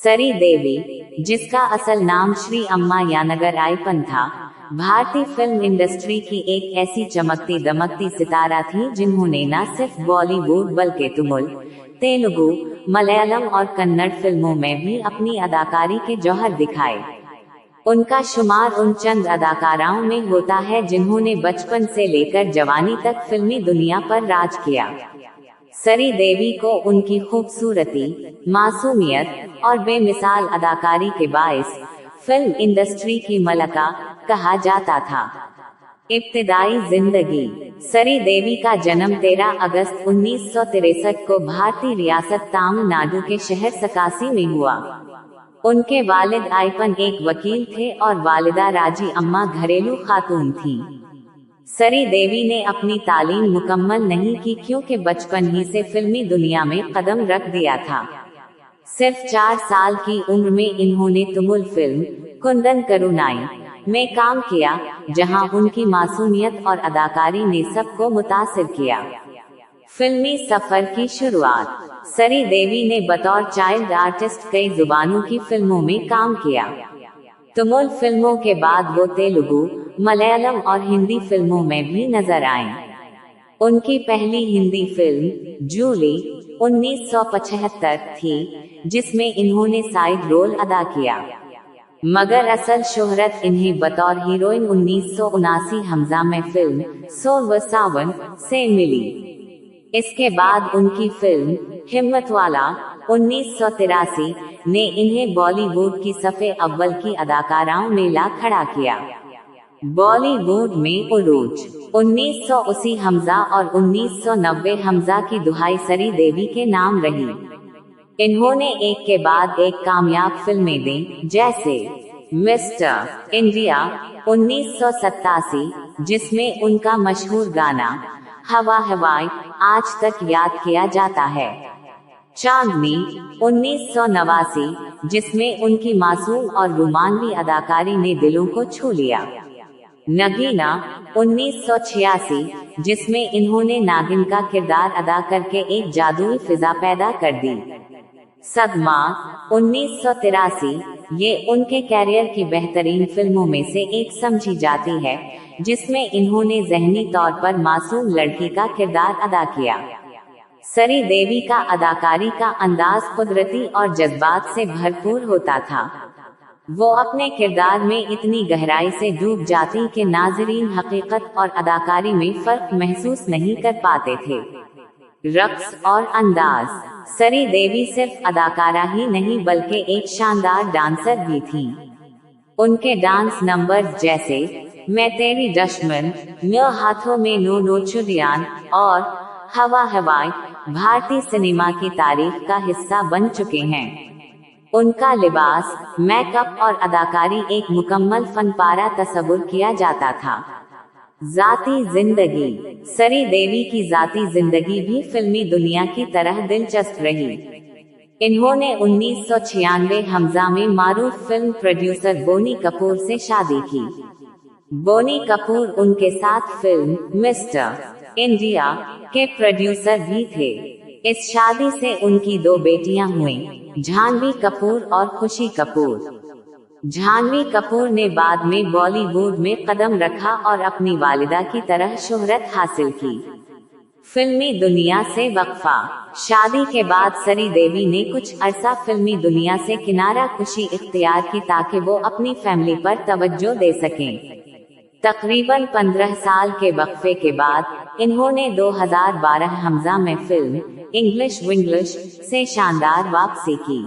सरी देवी, जिसका असल नाम श्री अम्मा यानगर आयपन था, भारतीय फिल्म इंडस्ट्री की एक ऐसी चमकती दमकती सितारा थी जिन्होंने न सिर्फ बॉलीवुड बल्कि तमिल, तेलुगु, मलयालम और कन्नड़ फिल्मों में भी अपनी अदाकारी के जौहर दिखाए। उनका शुमार उन चंद अदाकाराओं में होता है जिन्होंने बचपन से लेकर जवानी तक फिल्मी दुनिया पर राज किया। सरी देवी को उनकी खूबसूरती, मासूमियत और बेमिसाल अदाकारी के बाइस फिल्म इंडस्ट्री की मलका कहा जाता था। इब्तिदाई जिंदगी। सरी देवी का जन्म 13 अगस्त 1963 को भारतीय रियासत तमिलनाडु के शहर सकासी में हुआ। उनके वालिद आयपन एक वकील थे और वालिदा राजी अम्मा घरेलू खातून थीं। सरी देवी ने अपनी तालीम मुकम्मल नहीं की क्योंकि बचपन ही से फिल्मी दुनिया में कदम रख दिया था। सिर्फ 4 साल की उम्र में इन्होंने तमिल फिल्म कुंदन करुणाई में काम किया, जहां उनकी मासूमियत और अदाकारी ने सबको मुतासिर किया। फिल्मी सफर की शुरुआत। सरी देवी ने बतौर चाइल्ड आर्टिस्ट कई जुबानों की फिल्मों में काम किया। तमिल फिल्मों के बाद वो तेलुगु, मलयालम और हिंदी फिल्मों में भी नजर आएं। उनकी पहली हिंदी फिल्म जूली 1975 थी, जिसमें इन्होंने साइड रोल अदा किया, मगर असल शोहरत इन्हें बतौर हीरोइन 1979 हमजा में फिल्म 16 सावन से मिली। इसके बाद उनकी फिल्म हिम्मतवाला 1983 ने इन्हें बॉलीवुड की सफ़े अव्वल की अदाकाराओं में ला खड़ा किया। बॉलीवुड में उरूज 1980 हमजा और 1990 हमजा की दुहाई सरी देवी के नाम रही। इन्होंने एक के बाद एक कामयाब फिल्में दी, जैसे मिस्टर इंडिया 1987, जिसमें उनका मशहूर गाना हवा हवाई आज तक याद किया जाता है, चांदनी 1989, जिसमें उनकी मासूम और रोमानवी अदाकारी ने दिलों को छू लिया, नगीना 1986, जिसमें इन्होंने नागिन का किरदार अदा करके एक जादुई फिजा पैदा कर दी, सदमा 1983, ये उनके कैरियर की बेहतरीन फिल्मों में से एक समझी जाती है, जिसमें इन्होंने ज़हनी तौर पर मासूम लड़की का किरदार अदा किया। सरी देवी का अदाकारी का अंदाज कुदरती और जज्बात से भरपूर होता था। वो अपने किरदार में इतनी गहराई से डूब जाती कि नाज़रीन हकीकत और अदाकारी में फर्क महसूस नहीं कर पाते थे। रक्स और अंदाज। सरी देवी सिर्फ अदाकारा ही नहीं बल्कि एक शानदार डांसर भी थीं। उनके डांस नंबर्स जैसे मैं तेरी दुश्मन, मेरे हाथों में नो नो चुड़ियान और हवा हवाई भारतीय सिनेमा की तारीख का हिस्सा बन चुके हैं। उनका लिबास, मेकअप और अदाकारी एक मुकम्मल फनपारा तस्वुर किया जाता था। जाती जिंदगी। सरी देवी की जाती जिंदगी भी फिल्मी दुनिया की तरह दिलचस्प रही। इन्होंने 1996 हमजा में मारूफ फिल्म प्रोड्यूसर बोनी कपूर से शादी की। बोनी कपूर उनके साथ फिल्म मिस्टर इंडिया के प्रोड्यूसर भी थे। इस शादी से उनकी 2 बेटियां हुईं, जाह्नवी कपूर और खुशी कपूर। जाह्नवी कपूर ने बाद में बॉलीवुड में कदम रखा और अपनी वालिदा की तरह शोहरत हासिल की। फिल्मी दुनिया से वक्फा। शादी के बाद सरी देवी ने कुछ अरसा फिल्मी दुनिया से किनारा कुशी इख्तियार की ताकि वो अपनी फैमिली पर तवज्जो दे सकें। तकरीबन 15 साल के वक्फे के बाद इन्होंने 2012 हमजा में फिल्म इंग्लिश विंग्लिश से शानदार वापसी की।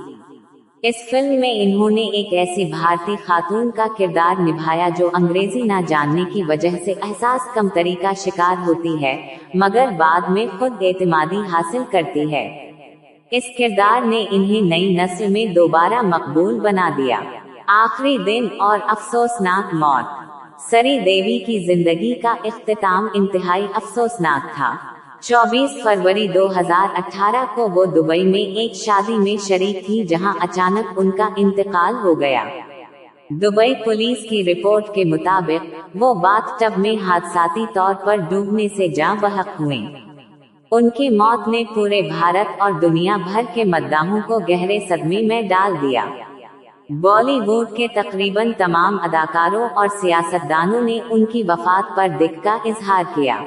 इस फिल्म में इन्होंने एक ऐसी भारतीय खातून का किरदार निभाया जो अंग्रेजी ना जानने की वजह से एहसास कमतरी का शिकार होती है, मगर बाद में खुद एतमादी हासिल करती है। इस किरदार ने इन्हें नई नस्ल में दोबारा मकबूल बना दिया। आखिरी दिन और अफसोसनाक मौत। सरी देवी की जिंदगी का इख्तिताम इंतहाई अफसोसनाक था। 24 फरवरी 2018 को वो दुबई में एक शादी में शरीक थी, जहां अचानक उनका इंतकाल हो गया। दुबई पुलिस की रिपोर्ट के मुताबिक वो बाथटब में हादसाती तौर पर डूबने से जाँ बहक हुए। उनकी मौत ने पूरे भारत और दुनिया भर के मद्दाहों को गहरे सदमे में डाल दिया। बॉलीवुड के तकरीबन तमाम अदाकारों और सियासतदानों ने उनकी वफात पर दुख का इजहार किया।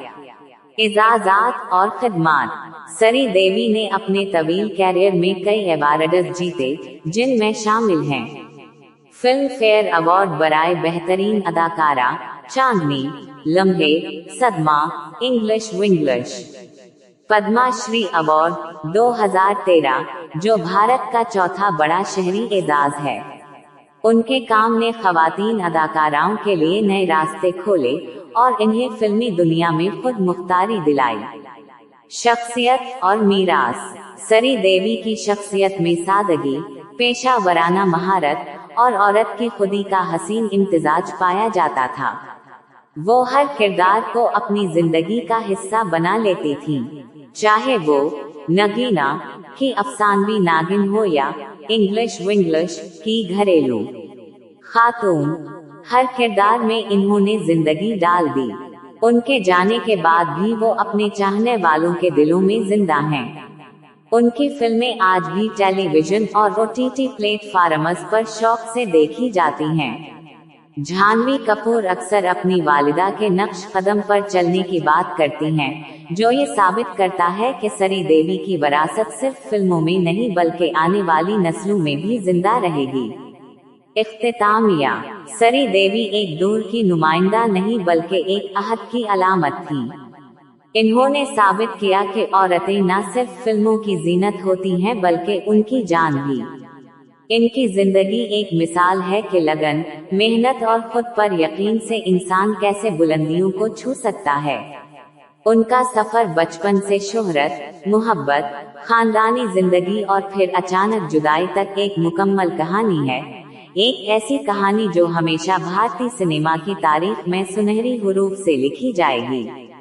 इजाज़ात और खिदमात। सरी देवी ने अपने तवील कैरियर में कई अवार्ड्स जीते, जिनमें शामिल हैं फिल्म फेयर अवार्ड बराए बेहतरीन अदाकारा, चांदनी, लम्हे, सदमा, इंग्लिश विंग्लिश, पद्मा श्री अवार्ड 2013, जो भारत का चौथा बड़ा शहरी एजाज है। उनके काम ने खवातीन अदाकाराओं के लिए नए रास्ते खोले और इन्हें फिल्मी दुनिया में खुद मुख्तारी दिलाई। शख्सियत और मीरास। सरी देवी की शख्सियत में सादगी, पेशा वराना महारत और औरत की खुदी का हसीन इम्तिजाज पाया जाता था। वो हर किरदार को अपनी जिंदगी का हिस्सा बना लेती थीं, चाहे वो नगीना की अफसानवी नागिन हो या इंग्लिश विंग्लिश की घरेलू खातून। हर किरदार में इन्होंने जिंदगी डाल दी। उनके जाने के बाद भी वो अपने चाहने वालों के दिलों में जिंदा हैं। उनकी फिल्में आज भी टेलीविजन और OTT प्लेटफॉर्म्स पर शौक से देखी जाती हैं। जाह्नवी कपूर अक्सर अपनी वालिदा के नक्श कदम पर चलने की बात करती हैं, जो ये साबित करता है कि सरी देवी की विरासत सिर्फ फिल्मों में नहीं बल्कि आने वाली नस्लों में भी जिंदा रहेगी। इख्तितामिया। सरी देवी एक दौर की नुमाइंदा नहीं बल्कि एक अहद की अलामत थी। इन्होंने साबित किया कि औरतें न सिर्फ फिल्मों की जीनत होती हैं बल्कि उनकी जान भी। इनकी जिंदगी एक मिसाल है कि लगन, मेहनत और खुद पर यकीन से इंसान कैसे बुलंदियों को छू सकता है। उनका सफर बचपन से शोहरत, मोहब्बत, खानदानी जिंदगी और फिर अचानक जुदाई तक एक मुकम्मल कहानी है। एक ऐसी कहानी जो हमेशा भारतीय सिनेमा की तारीख में सुनहरी हुरूफ से लिखी जाएगी।